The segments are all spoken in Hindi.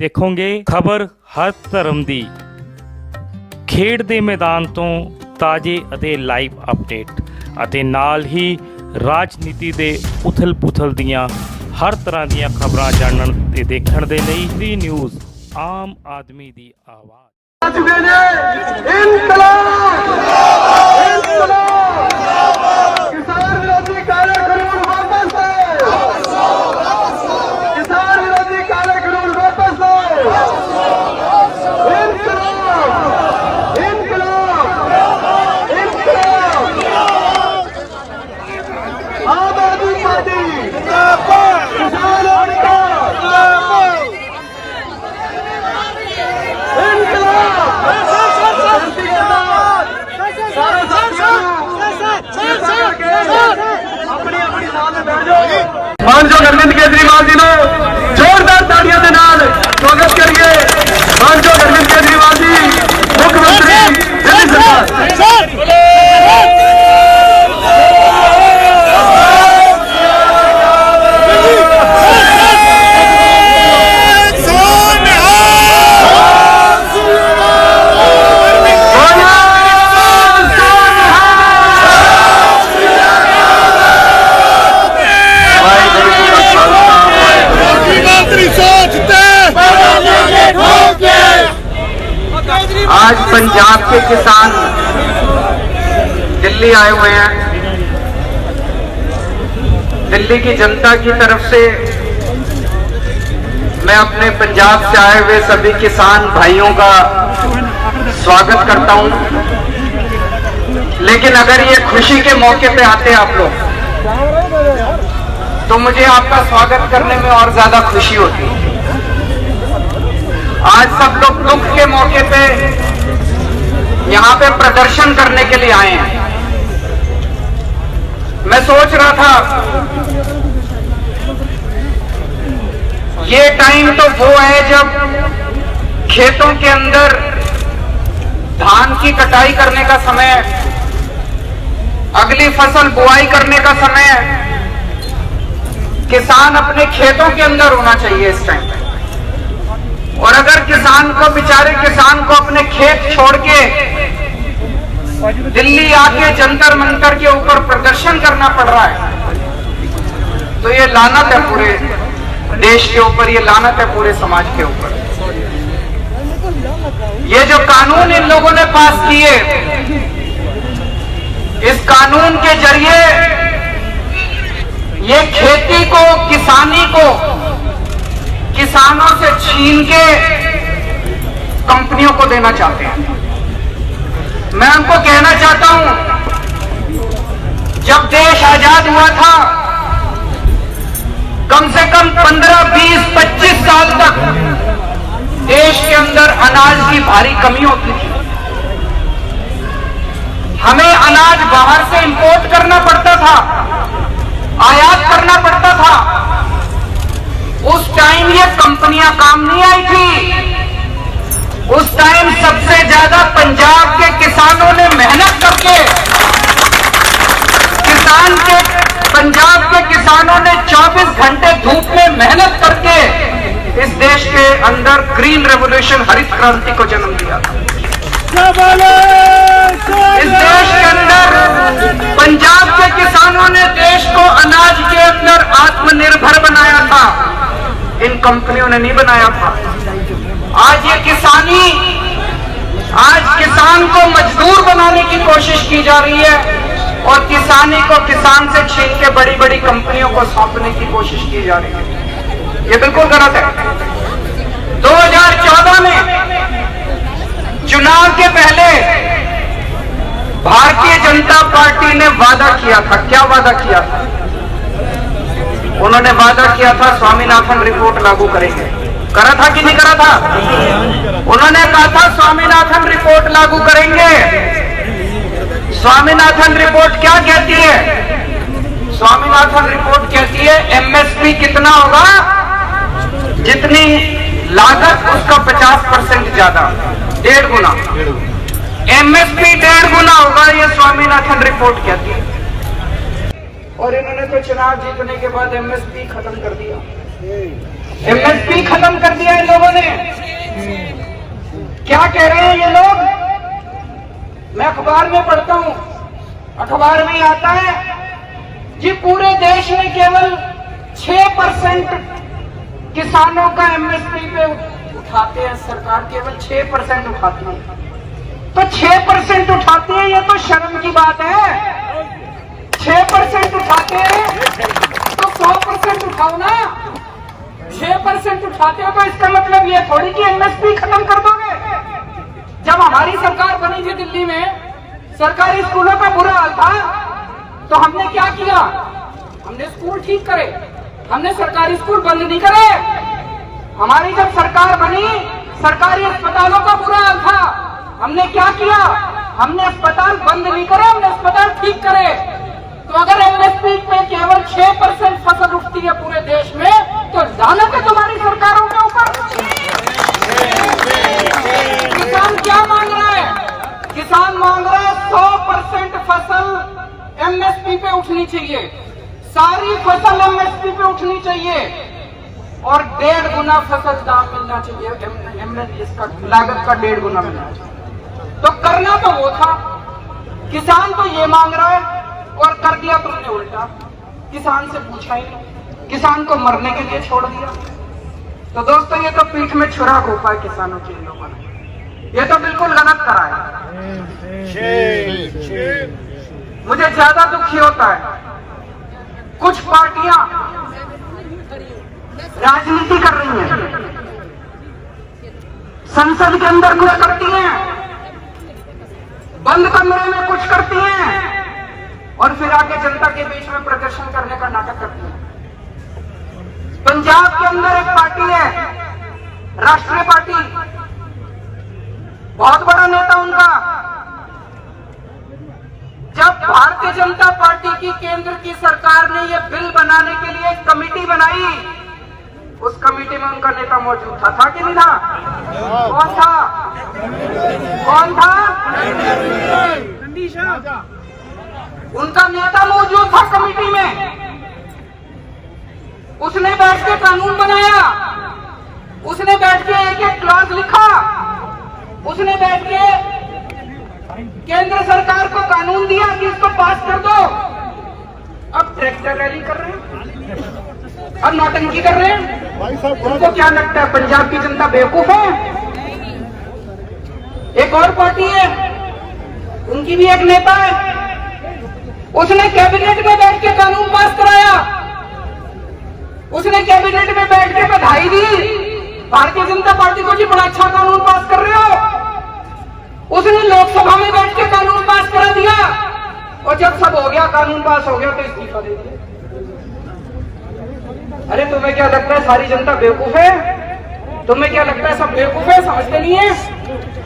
ਦੇਖੋਗੇ ਖਬਰ ਹਰ ਧਰਮ ਦੀ ਖੇਡ ਦੇ ਮੈਦਾਨ ਤੋਂ ਤਾਜ਼ੇ ਅਤੇ ਲਾਈਵ ਅਪਡੇਟ ਅਤੇ ਨਾਲ ਹੀ ਰਾਜਨੀਤੀ ਦੇ ਉਥਲ-ਪੁਥਲ ਦੀਆਂ ਹਰ ਤਰ੍ਹਾਂ ਦੀਆਂ ਖਬਰਾਂ ਜਾਣਨ ਤੇ ਦੇਖਣ ਦੇ ਲਈ ਫ੍ਰੀ ਨਿਊਜ਼ ਆਮ ਆਦਮੀ ਦੀ ਆਵਾਜ਼। मानजो अरविंद केजरीवाल जी जोरदार ताड़ियों के नाल स्वागत करिए। मानजो अरविंद केजरीवाल जी मुख्यमंत्री दिल्ली सरकार। आज पंजाब के किसान दिल्ली आए हुए हैं। दिल्ली की जनता की तरफ से मैं अपने पंजाब से आए हुए सभी किसान भाइयों का स्वागत करता हूं। लेकिन अगर ये खुशी के मौके पे आते आप लोग तो मुझे आपका स्वागत करने में और ज्यादा खुशी होती। आज सब लोग दुख के मौके पे यहां पे प्रदर्शन करने के लिए आए हैं। मैं सोच रहा था ये टाइम तो वो है जब खेतों के अंदर धान की कटाई करने का समय है, अगली फसल बुआई करने का समय है। किसान अपने खेतों के अंदर होना चाहिए इस टाइम पे। और अगर किसान को बेचारे किसान को अपने खेत छोड़ के दिल्ली आके जंतर मंतर के ऊपर प्रदर्शन करना पड़ रहा है तो ये लानत है पूरे देश के ऊपर, ये लानत है पूरे समाज के ऊपर। ये जो कानून इन लोगों ने पास किए, इस कानून के जरिए ये खेती को, किसानी को किसानों से छीन के कंपनियों को देना चाहते हैं। मैं उनको कहना चाहता हूं, जब देश आजाद हुआ था कम से कम 15, 20, 25 साल तक देश के अंदर अनाज की भारी कमी होती थी। हमें अनाज बाहर से इंपोर्ट करना पड़ता था, आयात करना पड़ता था। उस टाइम ये कंपनियां काम नहीं आई थी। उस टाइम सबसे ज्यादा पंजाब के किसानों ने मेहनत करके पंजाब के किसानों ने 24 घंटे धूप में मेहनत करके इस देश के अंदर ग्रीन रेवोल्यूशन, हरित क्रांति को जन्म दिया था। इस देश के अंदर पंजाब के किसानों ने देश को अनाज के अंदर आत्मनिर्भर बनाया था, इन कंपनियों ने नहीं बनाया था। आज ये आज किसान को मजदूर बनाने की कोशिश की जा रही है और किसानी को किसान से छीन के बड़ी बड़ी कंपनियों को सौंपने की कोशिश की जा रही है। ये बिल्कुल गलत है। 2014 में चुनाव के पहले भारतीय जनता पार्टी ने वादा किया था। क्या वादा किया था? उन्होंने वादा किया था स्वामीनाथन रिपोर्ट लागू करेंगे। करा था कि नहीं करा था? उन्होंने कहा था स्वामीनाथन रिपोर्ट लागू करेंगे। स्वामीनाथन रिपोर्ट क्या कहती है? स्वामीनाथन रिपोर्ट कहती है एमएसपी कितना होगा, जितनी लागत उसका 50% ज्यादा, 1.5 गुना। एमएसपी 1.5 गुना होगा, ये स्वामीनाथन रिपोर्ट कहती है। और इन्होंने तो चुनाव जीतने के बाद एमएसपी खत्म कर दिया। एमएसपी खत्म कर दिया इन लोगों ने। क्या कह रहे हैं ये लोग? मैं अखबार में पढ़ता हूं, अखबार में आता है कि पूरे देश में केवल 6% किसानों का एमएसपी पे उठाते हैं, सरकार केवल 6% उठाती है। तो 6% उठाते हैं, ये तो शर्म की बात है। 6% उठाते हैं तो 100% उठाओ ना। 6% उठाते हो तो इसका मतलब ये थोड़ी कि एमएसपी खत्म कर दोगे। जब हमारी सरकार बनी थी दिल्ली में, सरकारी स्कूलों का बुरा हाल था, तो हमने क्या किया? हमने स्कूल ठीक करे, हमने सरकारी स्कूल बंद नहीं करे। हमारी जब सरकार बनी, सरकारी अस्पतालों का बुरा हाल था, हमने क्या किया? हमने अस्पताल बंद नहीं करे, हमने अस्पताल ठीक करे। तो अगर एमएसपी पे केवल 6% फसल उठती है पूरे देश में, तो लानत है तुम्हारी सरकारों के ऊपर। किसान क्या मांग रहा है? किसान मांग रहा है 100% फसल एमएसपी पे उठनी चाहिए, सारी फसल एमएसपी पे उठनी चाहिए और 1.5 गुना फसल दाम मिलना चाहिए, इसका लागत का 1.5 गुना मिलना चाहिए। तो करना तो वो था, किसान तो ये मांग रहा है और कर दिया तुमने उल्टा। किसान से पूछा ही नहीं, किसान को मरने के लिए छोड़ दिया। तो दोस्तों ये तो पीठ में छुरा घोपा है किसानों के लोगों ने, ये तो बिल्कुल गलत करा है। मुझे ज्यादा दुखी होता है, कुछ पार्टियां राजनीति कर रही हैं, संसद के अंदर कुछ करती हैं, बंद कमरे में कुछ करती हैं और फिर आके जनता के बीच में प्रदर्शन करने का नाटक करती हैं। पंजाब के अंदर एक पार्टी है, राष्ट्रीय पार्टी, बहुत बड़ा नेता उनका। जब भारतीय जनता पार्टी की केंद्र की सरकार ने यह बिल बनाने के लिए एक कमेटी बनाई, उस कमेटी में उनका नेता मौजूद था कि नहीं था? कौन था? कौन था? उनका नेता मौजूद था कमेटी में। उसने बैठ के कानून बनाया, उसने बैठ के एक क्लॉज लिखा, उसने बैठ के केंद्र सरकार को कानून दिया कि इसको पास कर दो। अब ट्रैक्टर रैली कर रहे हैं, अब नौटंकी कर रहे हैं। उनको क्या लगता है पंजाब की जनता बेवकूफ है? एक और पार्टी है, उनकी भी एक नेता है, उसने कैबिनेट में बैठ के कानून पास कराया, उसने कैबिनेट में बैठ के बधाई दी भारतीय जनता पार्टी को, जी बड़ा अच्छा कानून पास कर रहे हो। उसने लोकसभा में बैठ के कानून पास करा दिया और जब सब हो गया, कानून पास हो गया, तो इस्तीफा दे दिया। अरे तुम्हें क्या लगता है सारी जनता बेवकूफ है? तुम्हें क्या लगता है सब बेवकूफ है, समझते नहीं है?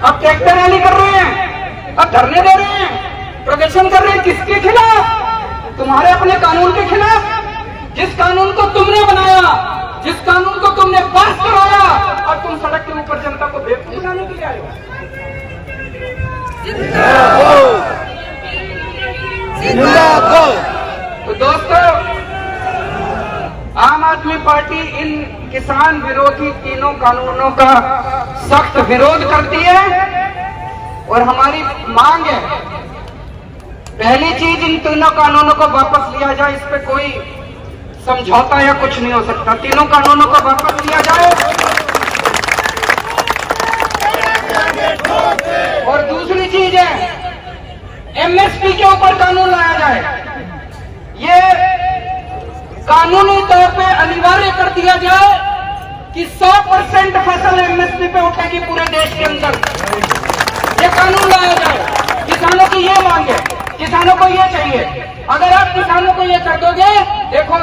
अब ट्रैक्टर रैली कर रहे हैं, अब धरने दे रहे हैं, प्रदर्शन कर रहे हैं, किसके खिलाफ? तुम्हारे अपने कानून के खिलाफ, जिस कानून को तुमने बनाया, जिस कानून को तुमने पास कराया, अब तुम सड़क के ऊपर जनता को बेवकूफ बनाने के लिए आए हो। तो दोस्तों, आम आदमी पार्टी इन किसान विरोधी तीनों कानूनों का सख्त विरोध करती है और हमारी मांग है, पहली चीज इन तीनों कानूनों को वापस लिया जाए। इस पे कोई समझौता या कुछ नहीं हो सकता, तीनों कानूनों को वापस लिया जाए। और दूसरी चीज है, एमएसपी के ऊपर कानून लाया जाए। ये कानूनी तौर पे अनिवार्य कर दिया जाए कि 100% फसल एमएसपी पे उठेगी पूरे देश के अंदर। ये कानून लाया जाए। किसानों की ये मांग है, किसानों को ये चाहिए। अगर आप किसानों को ये कर दोगे, देखो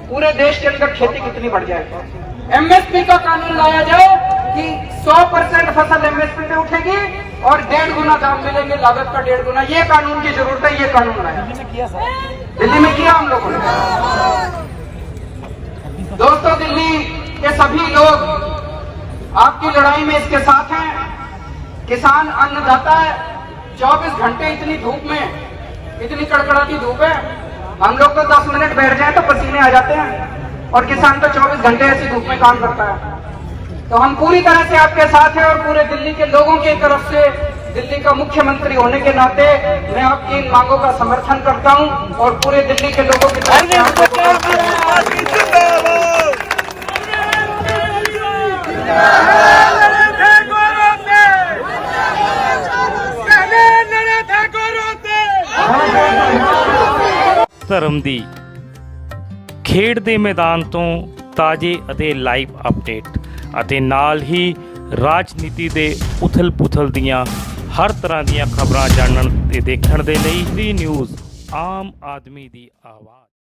पूरे देश के अंदर खेती कितनी बढ़ जाएगी। एमएसपी का कानून लाया जाए कि 100% फसल एमएसपी पे उठेगी और 1.5 गुना दाम मिलेंगे, लागत का 1.5 गुना। ये कानून की जरूरत है, ये कानून लाया। दिल्ली में किया हम लोगों ने। दोस्तों, दिल्ली के सभी लोग आपकी लड़ाई में इसके साथ हैं। किसान अन्नदाता है, 24 घंटे इतनी धूप में, इतनी कड़कड़ाती धूप है, हम लोग तो 10 मिनट बैठ जाए तो पसीने आ जाते हैं। और किसान तो 24 घंटे ऐसी धूप में काम करता है। तो हम पूरी तरह से आपके साथ हैं और पूरे दिल्ली के लोगों की तरफ से दिल्ली का मुख्यमंत्री होने के नाते मैं आपकी इन मांगों का समर्थन करता हूं और पूरे दिल्ली के लोगों की तरफ से ਧਰਮ ਦੀ ਖੇਡ ਦੇ ਮੈਦਾਨ ਤੋਂ ਤਾਜ਼ੇ ਅਤੇ ਲਾਈਵ ਅਪਡੇਟ ਅਤੇ ਨਾਲ ਹੀ ਰਾਜਨੀਤੀ ਦੇ ਉਥਲ-ਪੁਥਲ ਦੀਆਂ ਹਰ ਤਰ੍ਹਾਂ ਦੀਆਂ ਖਬਰਾਂ ਜਾਣਨ ਤੇ ਦੇਖਣ ਦੇ ਲਈ ਨਿਊਜ਼ ਆਮ ਆਦਮੀ ਦੀ ਆਵਾਜ਼।